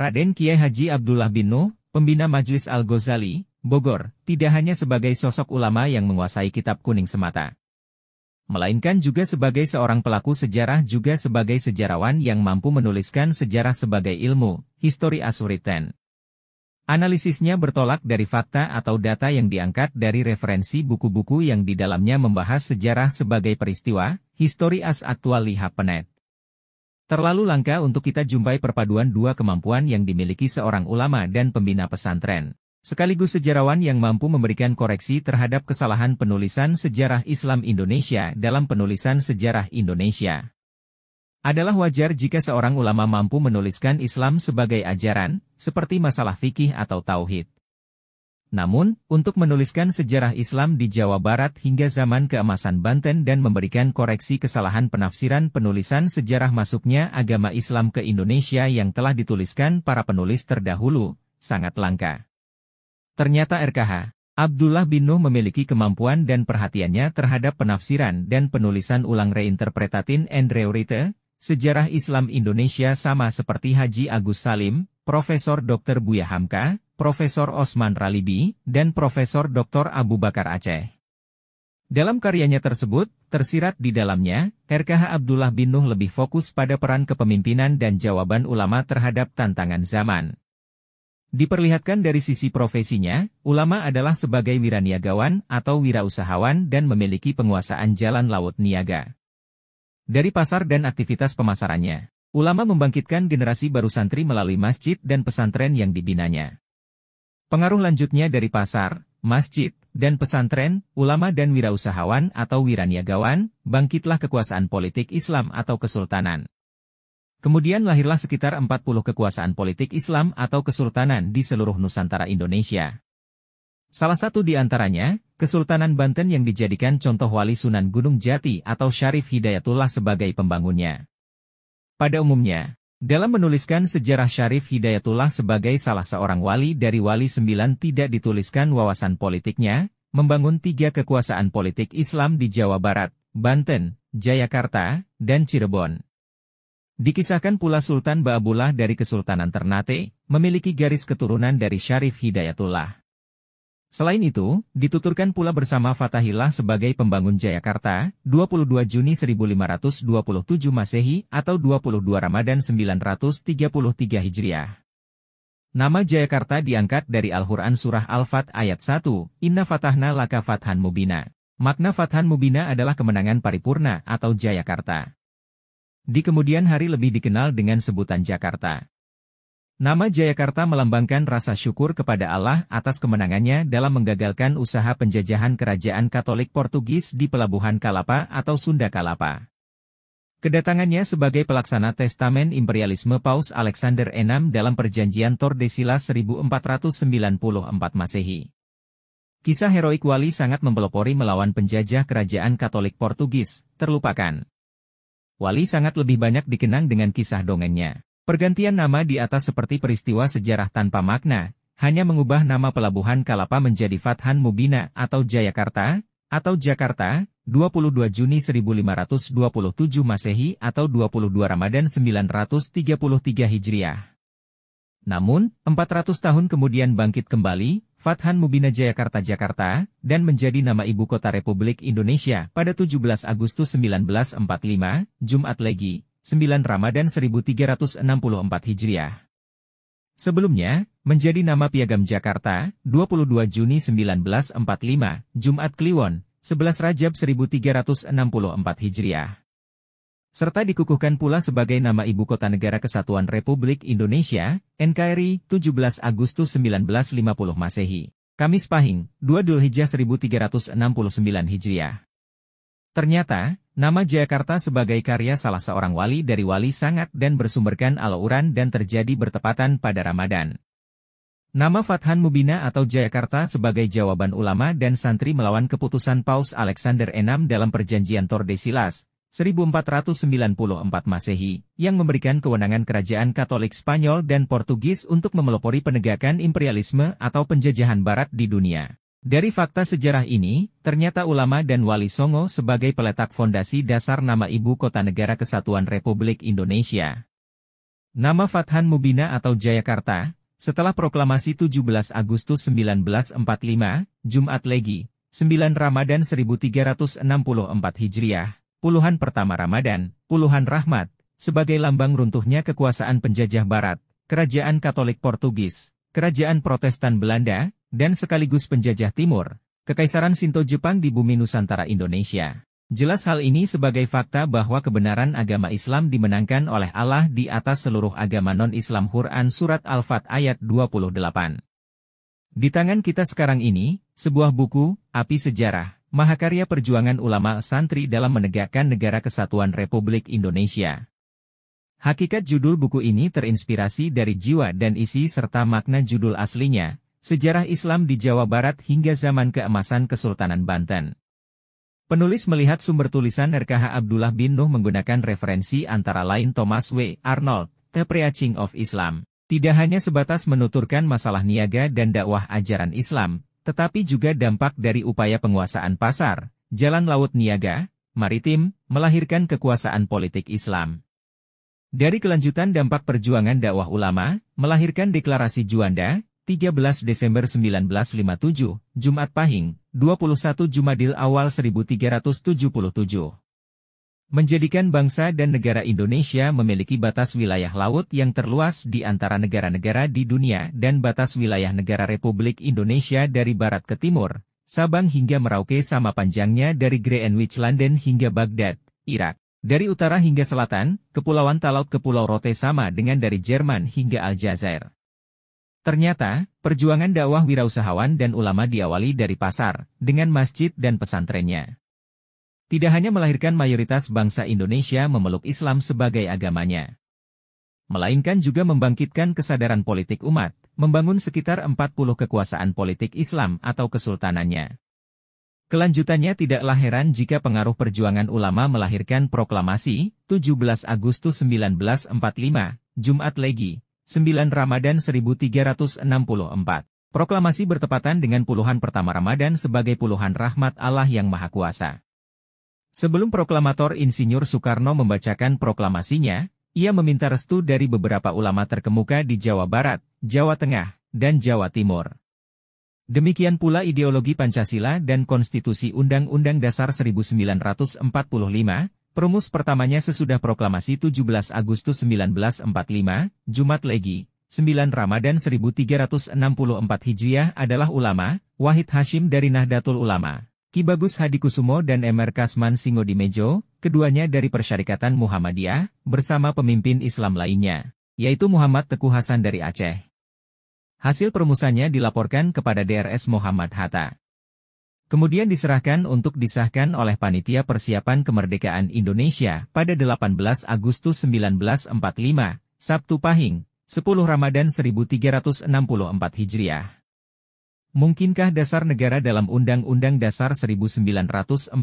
Raden Kiai Haji Abdullah bin Nuh, pembina Majelis Al-Ghazali, Bogor, tidak hanya sebagai sosok ulama yang menguasai kitab kuning semata, melainkan juga sebagai seorang pelaku sejarah, juga sebagai sejarawan yang mampu menuliskan sejarah sebagai ilmu, history as written. Analisisnya bertolak dari fakta atau data yang diangkat dari referensi buku-buku yang di dalamnya membahas sejarah sebagai peristiwa, history as actually happened. Terlalu langka untuk kita jumpai perpaduan dua kemampuan yang dimiliki seorang ulama dan pembina pesantren, sekaligus sejarawan yang mampu memberikan koreksi terhadap kesalahan penulisan sejarah Islam Indonesia dalam penulisan sejarah Indonesia. Adalah wajar jika seorang ulama mampu menuliskan Islam sebagai ajaran, seperti masalah fikih atau tauhid. Namun, untuk menuliskan sejarah Islam di Jawa Barat hingga zaman keemasan Banten dan memberikan koreksi kesalahan penafsiran penulisan sejarah masuknya agama Islam ke Indonesia yang telah dituliskan para penulis terdahulu, sangat langka. Ternyata RKH Abdullah bin Nuh memiliki kemampuan dan perhatiannya terhadap penafsiran dan penulisan ulang reinterpretatin and rewrite sejarah Islam Indonesia sama seperti Haji Agus Salim, Profesor Dr. Buya Hamka, Profesor Osman Ralibi, dan Profesor Dr. Abu Bakar Aceh. Dalam karyanya tersebut, tersirat di dalamnya, RKH Abdullah bin Nuh lebih fokus pada peran kepemimpinan dan jawaban ulama terhadap tantangan zaman. Diperlihatkan dari sisi profesinya, ulama adalah sebagai wiraniagawan atau wirausahawan dan memiliki penguasaan jalan laut niaga. Dari pasar dan aktivitas pemasarannya, ulama membangkitkan generasi baru santri melalui masjid dan pesantren yang dibinanya. Pengaruh lanjutnya dari pasar, masjid, dan pesantren, ulama dan wirausahawan atau wiraniagawan, bangkitlah kekuasaan politik Islam atau kesultanan. Kemudian lahirlah sekitar 40 kekuasaan politik Islam atau kesultanan di seluruh Nusantara Indonesia. Salah satu di antaranya, Kesultanan Banten yang dijadikan contoh Wali Sunan Gunung Jati atau Syarif Hidayatullah sebagai pembangunnya. Pada umumnya, dalam menuliskan sejarah Syarif Hidayatullah sebagai salah seorang wali dari Wali 9 tidak dituliskan wawasan politiknya, membangun 3 kekuasaan politik Islam di Jawa Barat, Banten, Jayakarta, dan Cirebon. Dikisahkan pula Sultan Ba'abullah dari Kesultanan Ternate, memiliki garis keturunan dari Syarif Hidayatullah. Selain itu, dituturkan pula bersama Fatahillah sebagai pembangun Jayakarta, 22 Juni 1527 Masehi atau 22 Ramadan 933 Hijriah. Nama Jayakarta diangkat dari Al-Quran Surah Al-Fat ayat 1, Inna fatahna laka fathan mubina. Makna fathan mubina adalah kemenangan paripurna atau Jayakarta. Di kemudian hari lebih dikenal dengan sebutan Jakarta. Nama Jayakarta melambangkan rasa syukur kepada Allah atas kemenangannya dalam menggagalkan usaha penjajahan kerajaan Katolik Portugis di Pelabuhan Kalapa atau Sunda Kalapa. Kedatangannya sebagai pelaksana testamen imperialisme Paus Alexander VI dalam perjanjian Tordesillas 1494 Masehi. Kisah heroik wali sangat mempelopori melawan penjajah kerajaan Katolik Portugis, terlupakan. Wali sangat lebih banyak dikenang dengan kisah dongengnya. Pergantian nama di atas seperti peristiwa sejarah tanpa makna, hanya mengubah nama Pelabuhan Kalapa menjadi Fathan Mubina atau Jayakarta, atau Jakarta, 22 Juni 1527 Masehi atau 22 Ramadan 933 Hijriah. Namun, 400 tahun kemudian bangkit kembali, Fathan Mubina Jayakarta Jakarta, dan menjadi nama ibu kota Republik Indonesia pada 17 Agustus 1945, Jumat Legi, 9 Ramadan 1364 Hijriah. Sebelumnya, menjadi nama Piagam Jakarta, 22 Juni 1945, Jumat Kliwon, 11 Rajab 1364 Hijriah. Serta dikukuhkan pula sebagai nama Ibu Kota Negara Kesatuan Republik Indonesia, NKRI, 17 Agustus 1950 Masehi. Kamis Pahing, 2 Dzulhijjah 1369 Hijriah. Ternyata, nama Jayakarta sebagai karya salah seorang wali dari wali sangat dan bersumberkan Al-Quran dan terjadi bertepatan pada Ramadan. Nama Fathan Mubina atau Jayakarta sebagai jawaban ulama dan santri melawan keputusan Paus Alexander VI dalam perjanjian Tordesillas, 1494 Masehi, yang memberikan kewenangan kerajaan Katolik Spanyol dan Portugis untuk memelopori penegakan imperialisme atau penjajahan Barat di dunia. Dari fakta sejarah ini, ternyata ulama dan Wali Songo sebagai peletak fondasi dasar nama Ibu Kota Negara Kesatuan Republik Indonesia. Nama Fathan Mubina atau Jayakarta, setelah proklamasi 17 Agustus 1945, Jumat Legi, 9 Ramadan 1364 Hijriah, puluhan pertama Ramadan, puluhan Rahmat, sebagai lambang runtuhnya kekuasaan penjajah Barat, Kerajaan Katolik Portugis, Kerajaan Protestan Belanda, dan sekaligus penjajah Timur, Kekaisaran Shinto Jepang di bumi Nusantara Indonesia. Jelas hal ini sebagai fakta bahwa kebenaran agama Islam dimenangkan oleh Allah di atas seluruh agama non-Islam. Quran Surat Al-Fat ayat 28. Di tangan kita sekarang ini, sebuah buku, Api Sejarah, Mahakarya Perjuangan Ulama Santri dalam Menegakkan Negara Kesatuan Republik Indonesia. Hakikat judul buku ini terinspirasi dari jiwa dan isi serta makna judul aslinya, Sejarah Islam di Jawa Barat hingga Zaman Keemasan Kesultanan Banten. Penulis melihat sumber tulisan RKH Abdullah bin Nuh menggunakan referensi antara lain Thomas W. Arnold, The Preaching of Islam. Tidak hanya sebatas menuturkan masalah niaga dan dakwah ajaran Islam, tetapi juga dampak dari upaya penguasaan pasar, jalan laut niaga, maritim, melahirkan kekuasaan politik Islam. Dari kelanjutan dampak perjuangan dakwah ulama, melahirkan deklarasi Juanda, 13 Desember 1957, Jumat Pahing, 21 Jumadil Awal 1377. Menjadikan bangsa dan negara Indonesia memiliki batas wilayah laut yang terluas di antara negara-negara di dunia dan batas wilayah negara Republik Indonesia dari barat ke timur, Sabang hingga Merauke sama panjangnya dari Greenwich London hingga Baghdad, Irak. Dari utara hingga selatan, Kepulauan Talaut ke Pulau Rote sama dengan dari Jerman hingga Aljazair. Ternyata, perjuangan dakwah wirausahawan dan ulama diawali dari pasar, dengan masjid dan pesantrennya. Tidak hanya melahirkan mayoritas bangsa Indonesia memeluk Islam sebagai agamanya, melainkan juga membangkitkan kesadaran politik umat, membangun sekitar 40 kekuasaan politik Islam atau kesultanannya. Kelanjutannya tidaklah heran jika pengaruh perjuangan ulama melahirkan proklamasi, 17 Agustus 1945, Jumat Legi, 9 Ramadan 1364. Proklamasi bertepatan dengan puluhan pertama Ramadan sebagai puluhan rahmat Allah yang Maha Kuasa. Sebelum proklamator Insinyur Soekarno membacakan proklamasinya, ia meminta restu dari beberapa ulama terkemuka di Jawa Barat, Jawa Tengah, dan Jawa Timur. Demikian pula ideologi Pancasila dan Konstitusi Undang-Undang Dasar 1945, perumus pertamanya sesudah proklamasi 17 Agustus 1945, Jumat Legi, 9 Ramadan 1364 Hijriah adalah ulama, Wahid Hashim dari Nahdlatul Ulama, Ki Bagus Hadikusumo dan Emer Kasman Singodimejo, keduanya dari Persyarikatan Muhammadiyah, bersama pemimpin Islam lainnya, yaitu Muhammad Teguh Hasan dari Aceh. Hasil perumusannya dilaporkan kepada DRS Muhammad Hatta. Kemudian diserahkan untuk disahkan oleh Panitia Persiapan Kemerdekaan Indonesia pada 18 Agustus 1945, Sabtu Pahing, 10 Ramadan 1364 Hijriah. Mungkinkah dasar negara dalam Undang-Undang Dasar 1945,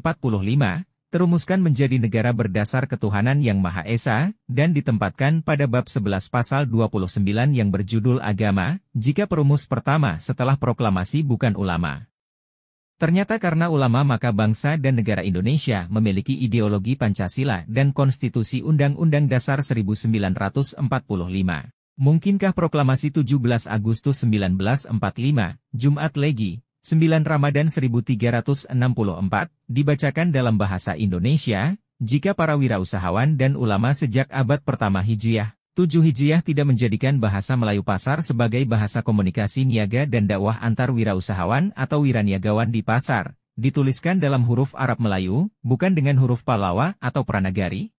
terumuskan menjadi negara berdasar ketuhanan yang Maha Esa, dan ditempatkan pada bab 11 pasal 29 yang berjudul Agama, jika perumus pertama setelah proklamasi bukan ulama? Ternyata karena ulama maka bangsa dan negara Indonesia memiliki ideologi Pancasila dan Konstitusi Undang-Undang Dasar 1945. Mungkinkah proklamasi 17 Agustus 1945, Jumat Legi, 9 Ramadan 1364, dibacakan dalam bahasa Indonesia, jika para wirausahawan dan ulama sejak abad pertama Hijriah, 7 Hijriah tidak menjadikan bahasa Melayu pasar sebagai bahasa komunikasi niaga dan dakwah antar wirausahawan atau wiraniagawan di pasar, dituliskan dalam huruf Arab Melayu, bukan dengan huruf Pallawa atau Pranagari?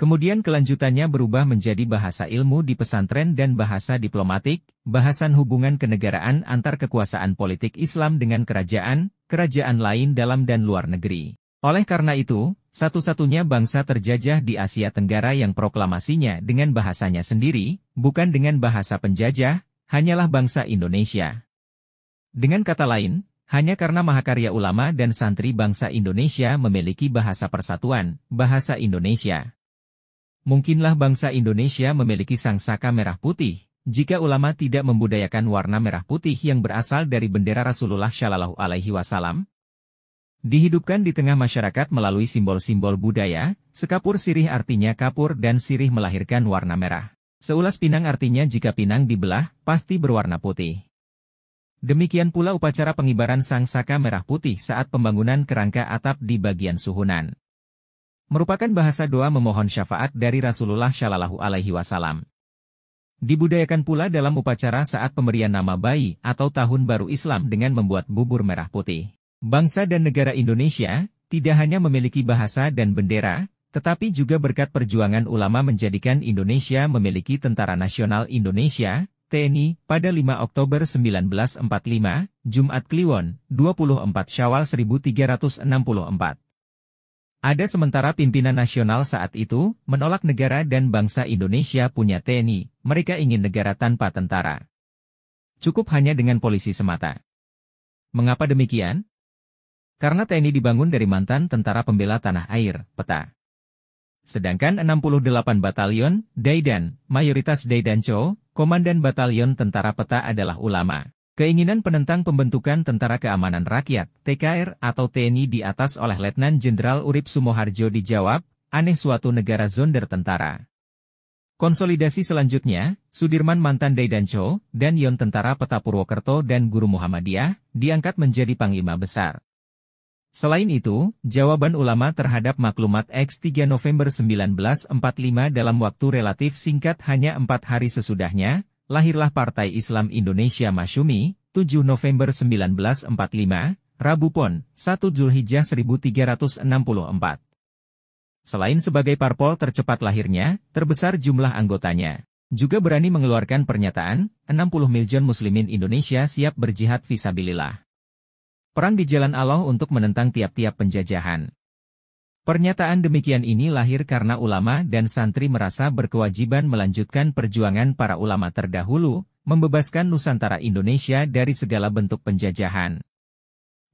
Kemudian kelanjutannya berubah menjadi bahasa ilmu di pesantren dan bahasa diplomatik, bahasan hubungan kenegaraan antar kekuasaan politik Islam dengan kerajaan lain dalam dan luar negeri. Oleh karena itu, satu-satunya bangsa terjajah di Asia Tenggara yang proklamasinya dengan bahasanya sendiri, bukan dengan bahasa penjajah, hanyalah bangsa Indonesia. Dengan kata lain, hanya karena mahakarya ulama dan santri bangsa Indonesia memiliki bahasa persatuan, bahasa Indonesia. Mungkinlah bangsa Indonesia memiliki sangsaka merah putih, jika ulama tidak membudayakan warna merah putih yang berasal dari bendera Rasulullah Shallallahu Alaihi Wasallam. Dihidupkan di tengah masyarakat melalui simbol-simbol budaya, sekapur sirih artinya kapur dan sirih melahirkan warna merah. Seulas pinang artinya jika pinang dibelah, pasti berwarna putih. Demikian pula upacara pengibaran sang saka merah putih saat pembangunan kerangka atap di bagian suhunan. Merupakan bahasa doa memohon syafaat dari Rasulullah Shallallahu Alaihi Wasallam. Dibudayakan pula dalam upacara saat pemberian nama bayi atau tahun baru Islam dengan membuat bubur merah putih. Bangsa dan negara Indonesia tidak hanya memiliki bahasa dan bendera, tetapi juga berkat perjuangan ulama menjadikan Indonesia memiliki Tentara Nasional Indonesia, TNI, pada 5 Oktober 1945, Jumat Kliwon, 24 Syawal 1364. Ada sementara pimpinan nasional saat itu menolak negara dan bangsa Indonesia punya TNI, mereka ingin negara tanpa tentara. Cukup hanya dengan polisi semata. Mengapa demikian? Karena TNI dibangun dari mantan tentara pembela tanah air, PETA. Sedangkan 68 batalion, Daidan, mayoritas Daidanco, komandan batalion tentara PETA adalah ulama. Keinginan penentang pembentukan Tentara Keamanan Rakyat, TKR atau TNI di atas oleh Letnan Jenderal Urip Sumoharjo dijawab, aneh suatu negara zonder tentara. Konsolidasi selanjutnya, Sudirman mantan Daidanco, dan Yon tentara PETA Purwokerto dan Guru Muhammadiyah, diangkat menjadi Panglima Besar. Selain itu, jawaban ulama terhadap maklumat X3 November 1945 dalam waktu relatif singkat hanya 4 hari sesudahnya, lahirlah Partai Islam Indonesia Masyumi, 7 November 1945, Rabu Pon, 1 Zulhijjah 1364. Selain sebagai parpol tercepat lahirnya, terbesar jumlah anggotanya, juga berani mengeluarkan pernyataan, 60 miliar muslimin Indonesia siap berjihad fisabilillah. Perang di jalan Allah untuk menentang tiap-tiap penjajahan. Pernyataan demikian ini lahir karena ulama dan santri merasa berkewajiban melanjutkan perjuangan para ulama terdahulu, membebaskan Nusantara Indonesia dari segala bentuk penjajahan.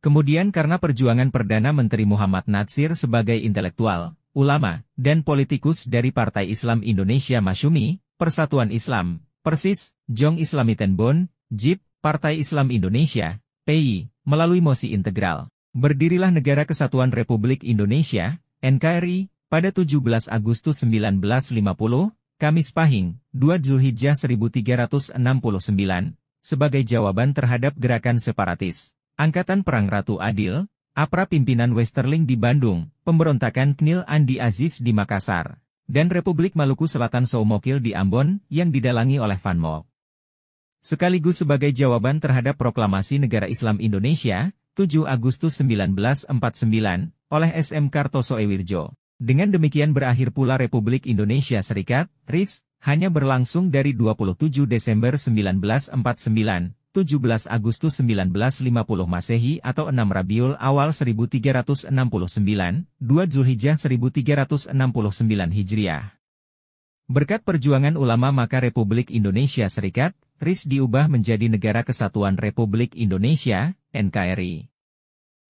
Kemudian karena perjuangan Perdana Menteri Muhammad Natsir sebagai intelektual, ulama, dan politikus dari Partai Islam Indonesia Masyumi, Persatuan Islam, Persis, Jong Islamiten Bon, JIP, Partai Islam Indonesia, PI, melalui mosi integral. Berdirilah Negara Kesatuan Republik Indonesia, NKRI, pada 17 Agustus 1950, Kamis Pahing, 2 Zulhijjah 1369, sebagai jawaban terhadap gerakan separatis, Angkatan Perang Ratu Adil, APRA pimpinan Westerling di Bandung, pemberontakan Knil Andi Aziz di Makassar, dan Republik Maluku Selatan Soumokil di Ambon, yang didalangi oleh Van Mock. Sekaligus sebagai jawaban terhadap proklamasi Negara Islam Indonesia, 7 Agustus 1949, oleh SM Kartosoewirjo. Dengan demikian berakhir pula Republik Indonesia Serikat, RIS, hanya berlangsung dari 27 Desember 1949, 17 Agustus 1950 Masehi atau 6 Rabiul Awal 1369, 2 Zulhijjah 1369 Hijriah. Berkat perjuangan ulama maka Republik Indonesia Serikat, RIS diubah menjadi Negara Kesatuan Republik Indonesia, NKRI.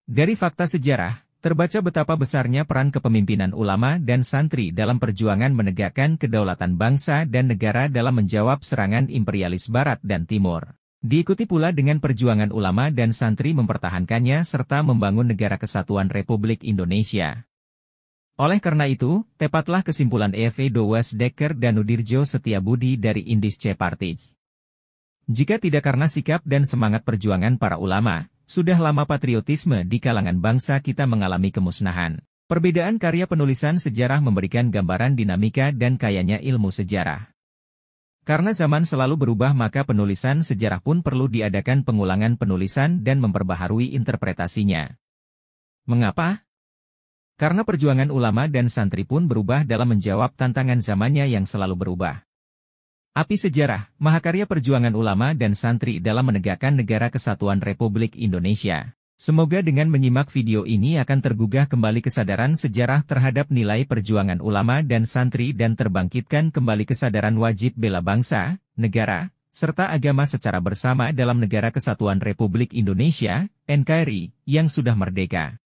Dari fakta sejarah, terbaca betapa besarnya peran kepemimpinan ulama dan santri dalam perjuangan menegakkan kedaulatan bangsa dan negara dalam menjawab serangan imperialis Barat dan Timur. Diikuti pula dengan perjuangan ulama dan santri mempertahankannya serta membangun Negara Kesatuan Republik Indonesia. Oleh karena itu, tepatlah kesimpulan EFE Dowas Dekker dan Nudirjo Setiabudi dari Indische Partij. Jika tidak karena sikap dan semangat perjuangan para ulama, sudah lama patriotisme di kalangan bangsa kita mengalami kemusnahan. Perbedaan karya penulisan sejarah memberikan gambaran dinamika dan kayanya ilmu sejarah. Karena zaman selalu berubah maka penulisan sejarah pun perlu diadakan pengulangan penulisan dan memperbaharui interpretasinya. Mengapa? Karena perjuangan ulama dan santri pun berubah dalam menjawab tantangan zamannya yang selalu berubah. Api sejarah, mahakarya perjuangan ulama dan santri dalam menegakkan Negara Kesatuan Republik Indonesia. Semoga dengan menyimak video ini akan tergugah kembali kesadaran sejarah terhadap nilai perjuangan ulama dan santri dan terbangkitkan kembali kesadaran wajib bela bangsa, negara, serta agama secara bersama dalam Negara Kesatuan Republik Indonesia, NKRI, yang sudah merdeka.